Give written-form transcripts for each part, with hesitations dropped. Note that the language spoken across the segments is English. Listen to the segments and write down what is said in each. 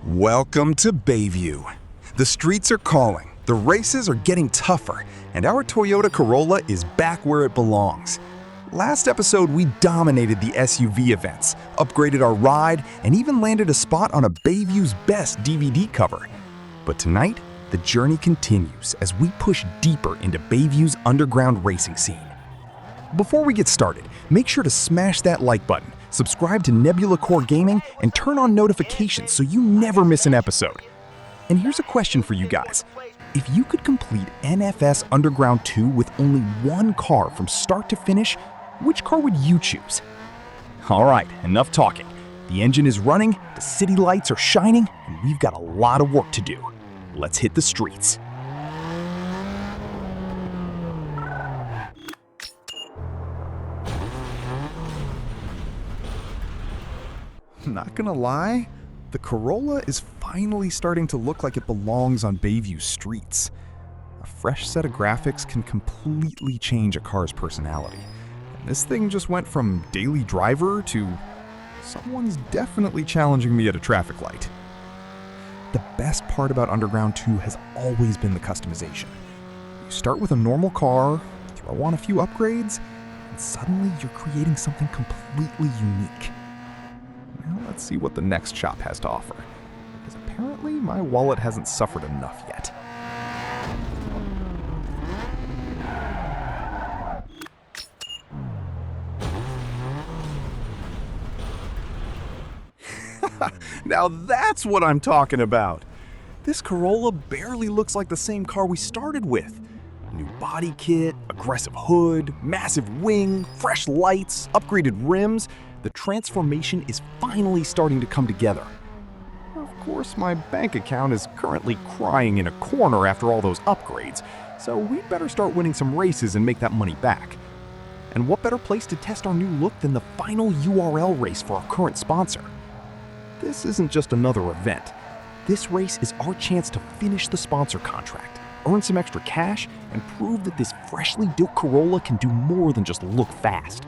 Welcome to Bayview. The streets are calling, the races are getting tougher, and our Toyota Corolla is back where it belongs. Last episode, we dominated the SUV events, upgraded our ride, and even landed a spot on a Bayview's Best DVD cover. But tonight, the journey continues as we push deeper into Bayview's underground racing scene. Before we get started, make sure to smash that like button, subscribe to Nebula Core Gaming, and turn on notifications so you never miss an episode. And here's a question for you guys. If you could complete NFS Underground 2 with only one car from start to finish, which car would you choose? All right, enough talking. The engine is running, the city lights are shining, and we've got a lot of work to do. Let's hit the streets. Not gonna lie, the Corolla is finally starting to look like it belongs on Bayview streets. A fresh set of graphics can completely change a car's personality. And this thing just went from daily driver to someone's definitely challenging me at a traffic light. The best part about Underground 2 has always been the customization. You start with a normal car, throw on a few upgrades, and suddenly you're creating something completely unique. Now let's see what the next shop has to offer, because apparently my wallet hasn't suffered enough yet. Now that's what I'm talking about! This Corolla barely looks like the same car we started with. New body kit, aggressive hood, massive wing, fresh lights, upgraded rims. The transformation is finally starting to come together. Of course, my bank account is currently crying in a corner after all those upgrades, so we'd better start winning some races and make that money back. And what better place to test our new look than the final URL race for our current sponsor? This isn't just another event. This race is our chance to finish the sponsor contract, earn some extra cash, and prove that this freshly built Corolla can do more than just look fast.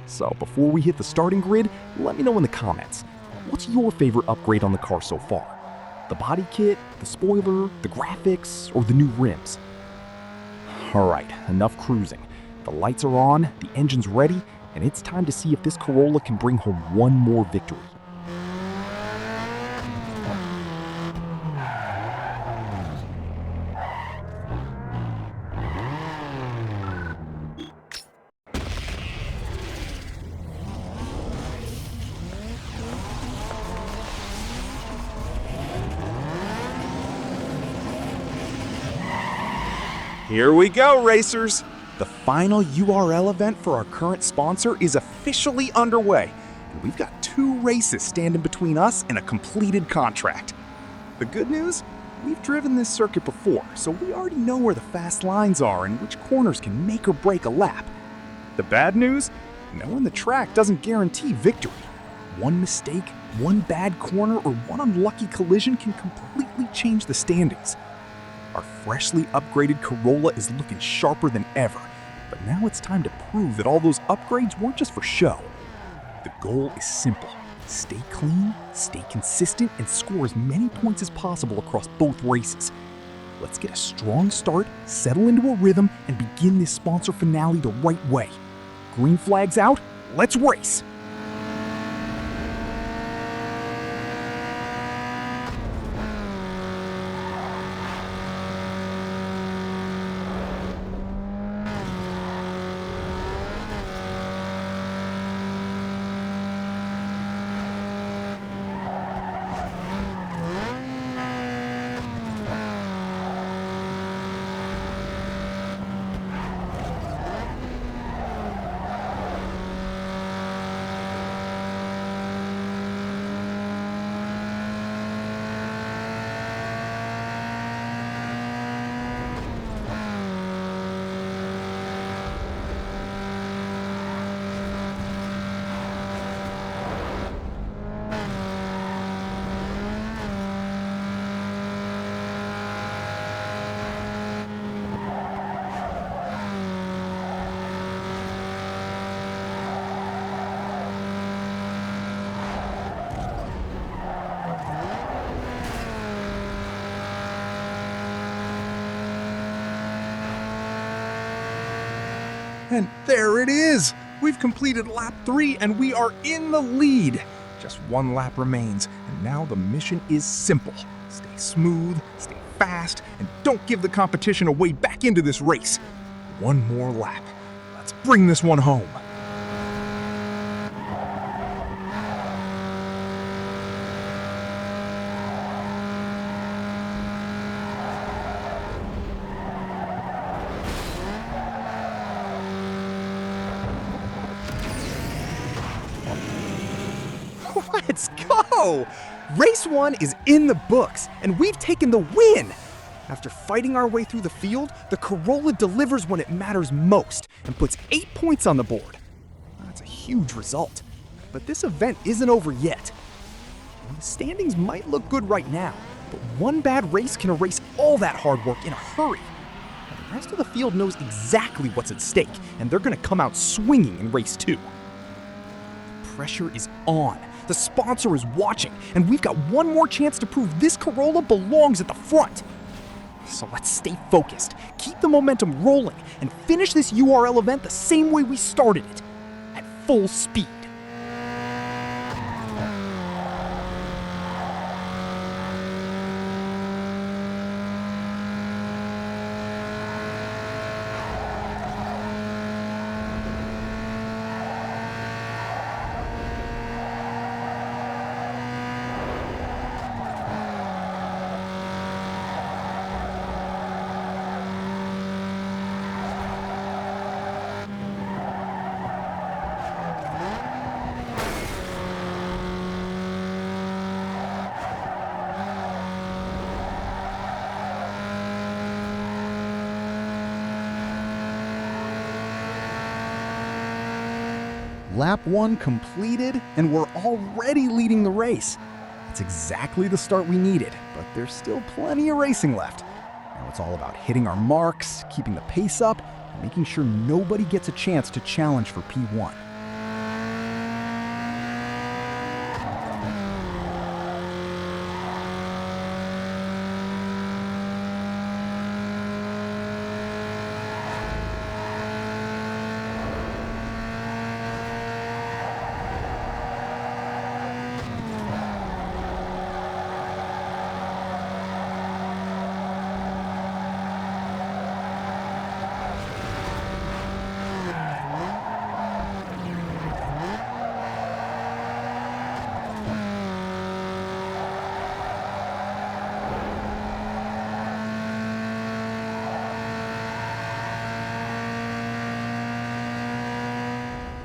So before we hit the starting grid, let me know in the comments, what's your favorite upgrade on the car so far? The body kit, the spoiler, the graphics, or the new rims? Alright, enough cruising. The lights are on, the engine's ready, and it's time to see if this Corolla can bring home one more victory. Here we go, racers! The final URL event for our current sponsor is officially underway, and we've got 2 races standing between us and a completed contract. The good news? We've driven this circuit before, so we already know where the fast lines are and which corners can make or break a lap. The bad news? Knowing the track doesn't guarantee victory. One mistake, one bad corner, or one unlucky collision can completely change the standings. Our freshly upgraded Corolla is looking sharper than ever, but now it's time to prove that all those upgrades weren't just for show. The goal is simple. Stay clean, stay consistent, and score as many points as possible across both races. Let's get a strong start, settle into a rhythm, and begin this sponsor finale the right way. Green flags out, let's race! And there it is! We've completed lap 3 and we are in the lead. Just one lap remains, and now the mission is simple. Stay smooth, stay fast, and don't give the competition a way back into this race. One more lap. Let's bring this one home. Let's go! Race 1 is in the books, and we've taken the win! After fighting our way through the field, the Corolla delivers when it matters most and puts 8 points on the board. That's a huge result. But this event isn't over yet. The standings might look good right now, but one bad race can erase all that hard work in a hurry. The rest of the field knows exactly what's at stake, and they're going to come out swinging in race 2. Pressure is on. The sponsor is watching, and we've got one more chance to prove this Corolla belongs at the front. So let's stay focused, keep the momentum rolling, and finish this URL event the same way we started it, at full speed. Lap 1 completed, and we're already leading the race. That's exactly the start we needed, but there's still plenty of racing left. Now it's all about hitting our marks, keeping the pace up, and making sure nobody gets a chance to challenge for P1.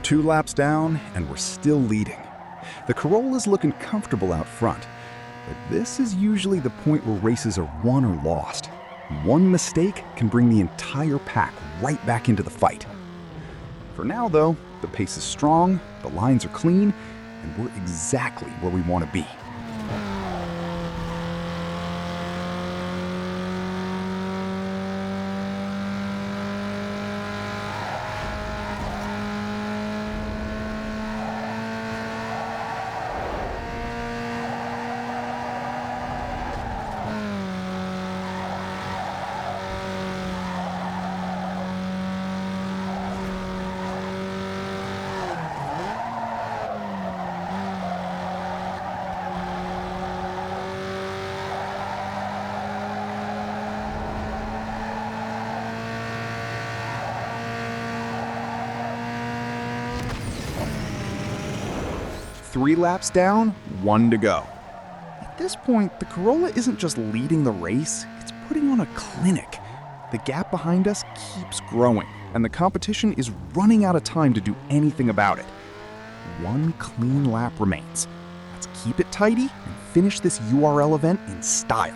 Two laps down, and we're still leading. The Corolla's looking comfortable out front, but this is usually the point where races are won or lost. One mistake can bring the entire pack right back into the fight. For now, though, the pace is strong, the lines are clean, and we're exactly where we want to be. Three laps down, one to go. At this point, the Corolla isn't just leading the race, it's putting on a clinic. The gap behind us keeps growing, and the competition is running out of time to do anything about it. One clean lap remains. Let's keep it tidy and finish this URL event in style.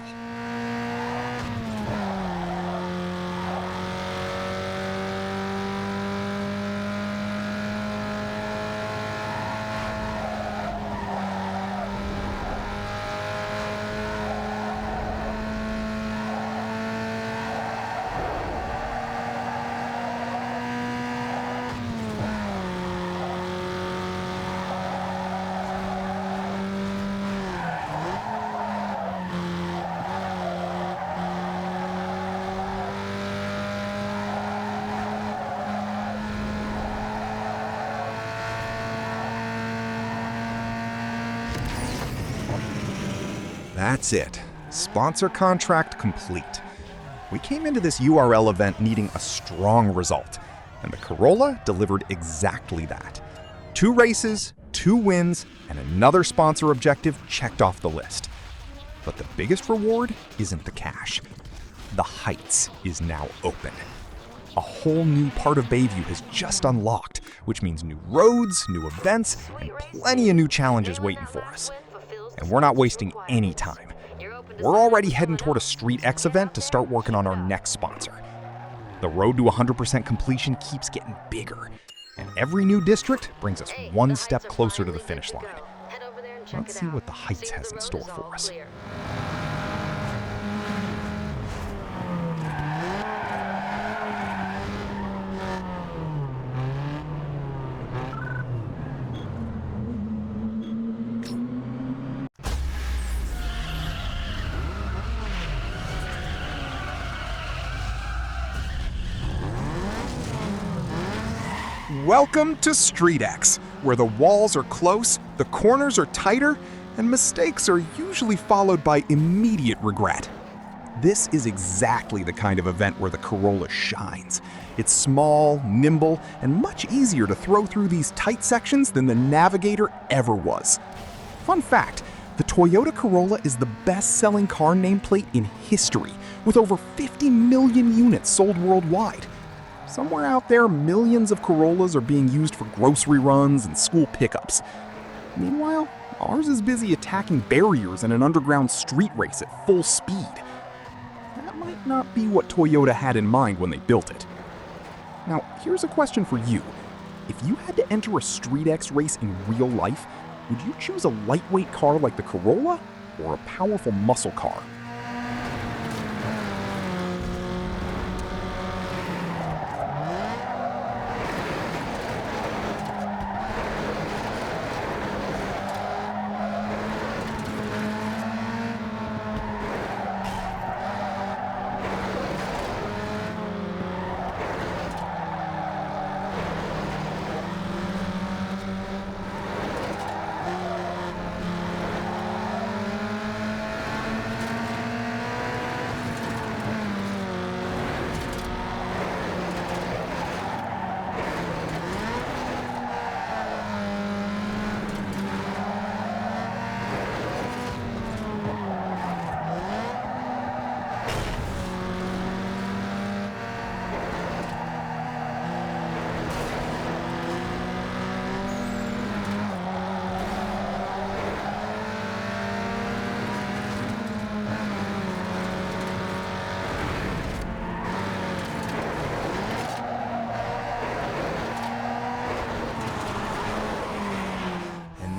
That's it. Sponsor contract complete. We came into this URL event needing a strong result, and the Corolla delivered exactly that. 2 races, 2 wins, and another sponsor objective checked off the list. But the biggest reward isn't the cash. The Heights is now open. A whole new part of Bayview has just unlocked, which means new roads, new events, and plenty of new challenges waiting for us. And we're not wasting any time. We're already heading toward a Street X event to start working on our next sponsor. The road to 100% completion keeps getting bigger, and every new district brings us one step closer to the finish line. Let's see what the Heights has in store for us. Welcome to Street X, where the walls are close, the corners are tighter, and mistakes are usually followed by immediate regret. This is exactly the kind of event where the Corolla shines. It's small, nimble, and much easier to throw through these tight sections than the Navigator ever was. Fun fact, the Toyota Corolla is the best-selling car nameplate in history, with over 50 million units sold worldwide. Somewhere out there, millions of Corollas are being used for grocery runs and school pickups. Meanwhile, ours is busy attacking barriers in an underground street race at full speed. That might not be what Toyota had in mind when they built it. Now, here's a question for you. If you had to enter a Street X race in real life, would you choose a lightweight car like the Corolla or a powerful muscle car?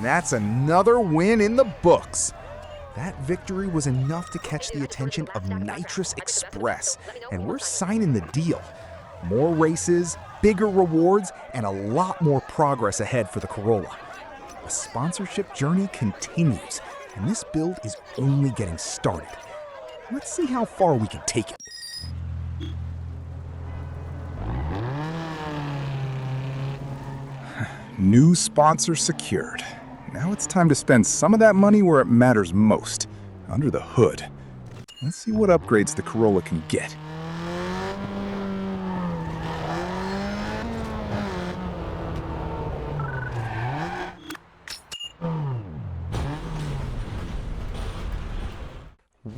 That's another win in the books. That victory was enough to catch the attention of Nitrous Express, and we're signing the deal. More races, bigger rewards, and a lot more progress ahead for the Corolla. The sponsorship journey continues, and this build is only getting started. Let's see how far we can take it. New sponsor secured. Now it's time to spend some of that money where it matters most, under the hood. Let's see what upgrades the Corolla can get.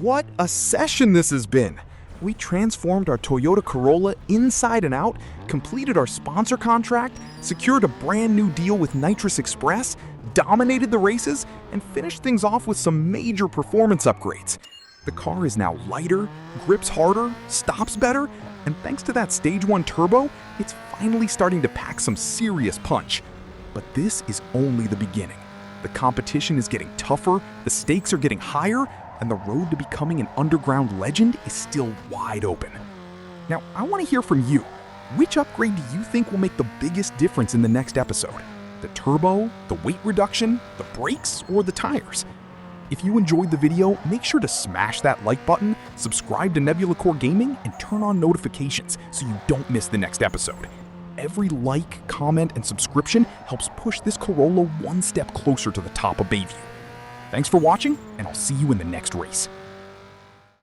What a session this has been! We transformed our Toyota Corolla inside and out, completed our sponsor contract, secured a brand new deal with Nitrous Express, dominated the races, and finished things off with some major performance upgrades. The car is now lighter, grips harder, stops better, and thanks to that Stage 1 turbo, it's finally starting to pack some serious punch. But this is only the beginning. The competition is getting tougher, the stakes are getting higher, and the road to becoming an underground legend is still wide open. Now, I want to hear from you. Which upgrade do you think will make the biggest difference in the next episode? The turbo, the weight reduction, the brakes, or the tires? If you enjoyed the video, make sure to smash that like button, subscribe to Nebula Core Gaming, and turn on notifications so you don't miss the next episode. Every like, comment, and subscription helps push this Corolla one step closer to the top of Bayview. Thanks for watching, and I'll see you in the next race.